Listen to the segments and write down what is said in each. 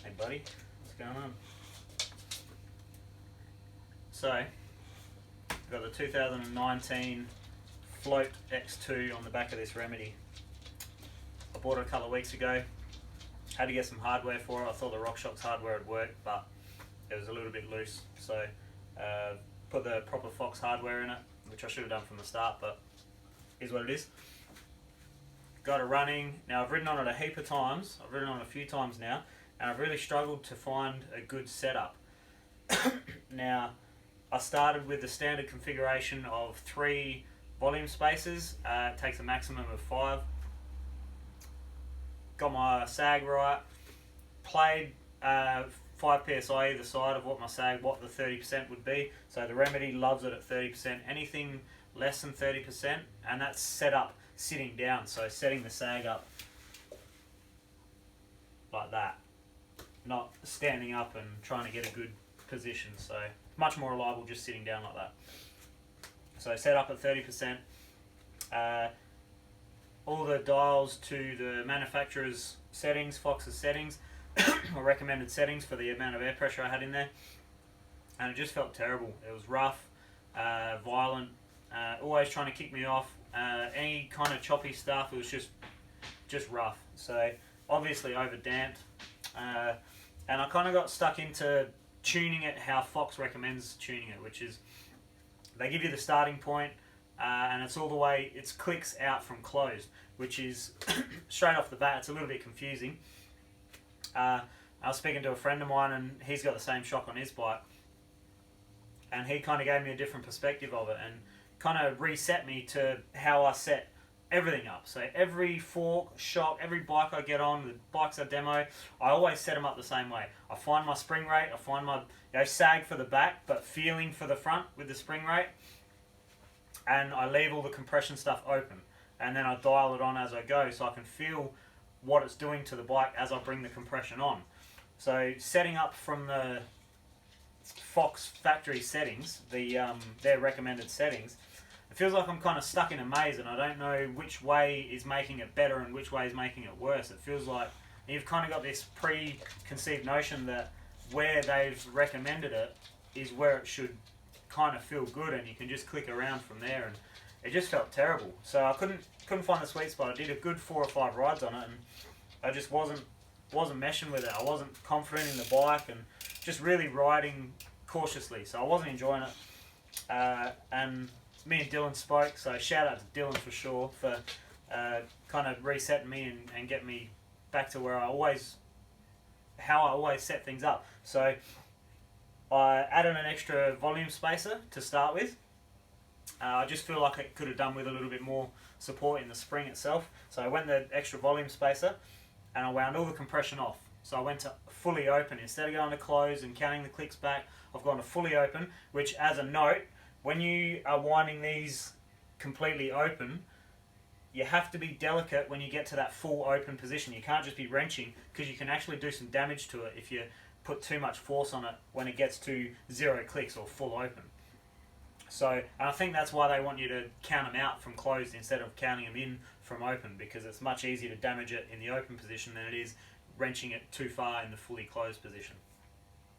Hey buddy, what's going on? So, I've got the 2019 Float X2 on the back of this Remedy. I bought it a couple of weeks ago. Had to get some hardware for it. I thought the RockShox hardware would work, but it was a little bit loose. So, put the proper Fox hardware in it, which I should have done from the start, but is what it is. Got it running. Now, I've ridden on it a heap of times. I've ridden on it a few times now, and I've really struggled to find a good setup. Now, I started with the standard configuration of 3 volume spaces. It takes a maximum of 5. Got my sag right. Played 5 psi either side of what my sag, what the 30% would be. So the Remedy loves it at 30%. Anything less than 30%, and that's set up sitting down. So setting the sag up like that, not standing up and trying to get a good position. So much more reliable just sitting down like that. So set up at 30%. All the dials to the manufacturer's settings, Fox's settings, or recommended settings for the amount of air pressure I had in there, and it just felt terrible. It was rough, violent, always trying to kick me off. Any kind of choppy stuff, it was just rough. So obviously over damped, and I kind of got stuck into tuning it how Fox recommends tuning it, which is they give you the starting point, and it's all the way, it's clicks out from closed, which is straight off the bat, it's a little bit confusing. I was speaking to a friend of mine, and he's got the same shock on his bike, and he kind of gave me a different perspective of it, and kind of reset me to how I set everything up. So every fork, shock, every bike I get on, the bikes I demo, I always set them up the same way. I find my spring rate, I find my sag for the back, but feeling for the front with the spring rate, and I leave all the compression stuff open, and then I dial it on as I go so I can feel what it's doing to the bike as I bring the compression on. So setting up from the Fox factory settings, their recommended settings, it feels like I'm kind of stuck in a maze, and I don't know which way is making it better and which way is making it worse. It feels like you've kind of got this preconceived notion that where they've recommended it is where it should kind of feel good, and you can just click around from there, and it just felt terrible. So I couldn't find the sweet spot. I did a good 4 or 5 rides on it, and I just wasn't meshing with it. I wasn't confident in the bike, and just really riding cautiously. So I wasn't enjoying it, and me and Dylan spoke, so shout out to Dylan for sure for kind of resetting me and getting me back to where how I always set things up. So I added an extra volume spacer to start with. I just feel like it could have done with a little bit more support in the spring itself. So I went the extra volume spacer, and I wound all the compression off. So I went to fully open. Instead of going to close and counting the clicks back, I've gone to fully open, which, as a note, when you are winding these completely open, you have to be delicate when you get to that full open position. You can't just be wrenching, because you can actually do some damage to it if you put too much force on it when it gets to 0 clicks or full open. So, and I think that's why they want you to count them out from closed instead of counting them in from open, because it's much easier to damage it in the open position than it is wrenching it too far in the fully closed position.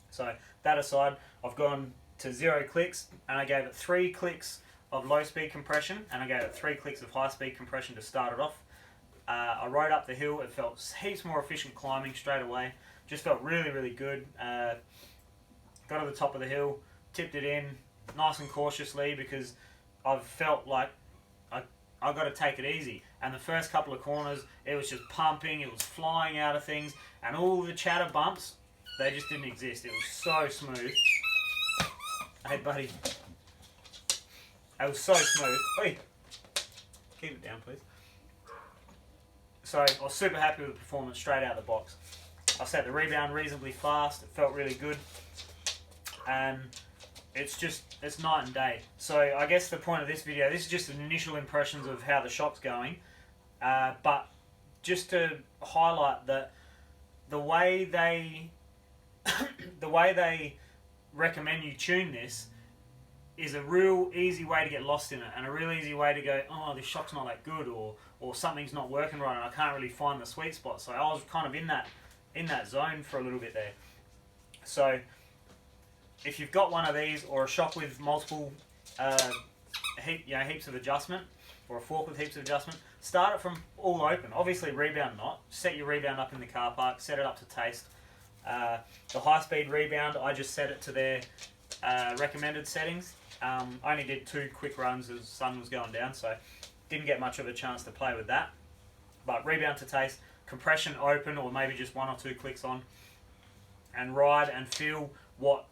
So that aside, I've gone to 0 clicks, and I gave it 3 clicks of low speed compression, and I gave it 3 clicks of high speed compression to start it off. I rode up the hill. It felt heaps more efficient climbing straight away. Just felt really, really good. Got to the top of the hill, tipped it in nice and cautiously, because I've felt like I've got to take it easy. And the first couple of corners, it was just pumping, it was flying out of things, and all the chatter bumps, they just didn't exist. It was so smooth. Hey buddy. It was so smooth. Oi. Keep it down, please. So I was super happy with the performance straight out of the box. I set the rebound reasonably fast. It felt really good. And it's night and day. So I guess the point of this video, this is just initial impressions of how the shock's going. But just to highlight that the way they recommend you tune this is a real easy way to get lost in it, and a real easy way to go, oh, this shock's not that good, or something's not working right and I can't really find the sweet spot. So I was kind of in that in that zone for a little bit there. So if you've got one of these or a shock with multiple heaps of adjustment, or a fork with heaps of adjustment, start it from all open. Obviously rebound not. Set your rebound up in the car park, set it up to taste. The high-speed rebound, I just set it to their recommended settings. I only did 2 quick runs as the sun was going down, so didn't get much of a chance to play with that. But rebound to taste, compression open, or maybe just 1 or 2 clicks on, and ride and feel what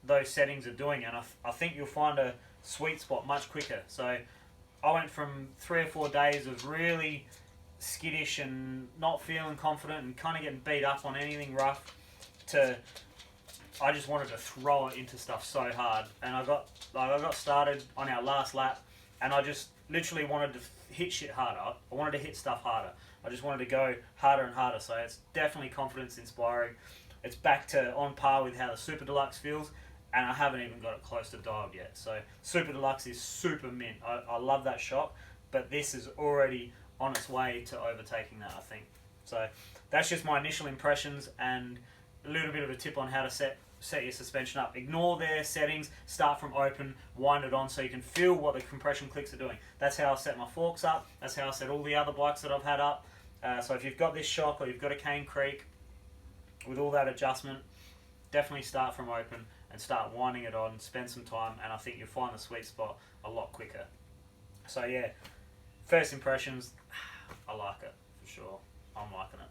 those settings are doing. And I think you'll find a sweet spot much quicker. So I went from 3 or 4 days of really skittish and not feeling confident and kind of getting beat up on anything rough to I just wanted to throw it into stuff so hard. And I got started on our last lap, and I just literally wanted to hit shit harder. I wanted to hit stuff harder. I just wanted to go harder and harder. So it's definitely confidence inspiring. It's back to on par with how the Super Deluxe feels, and I haven't even got it close to dialed yet. So Super Deluxe is super mint. I love that shock, but this is already on its way to overtaking that, I think. So that's just my initial impressions and a little bit of a tip on how to set your suspension up. Ignore their settings, start from open, wind it on so you can feel what the compression clicks are doing. That's how I set my forks up. That's how I set all the other bikes that I've had up. So if you've got this shock or you've got a Cane Creek with all that adjustment, definitely start from open and start winding it on, spend some time, and I think you'll find the sweet spot a lot quicker. So yeah, first impressions, I like it for sure. I'm liking it.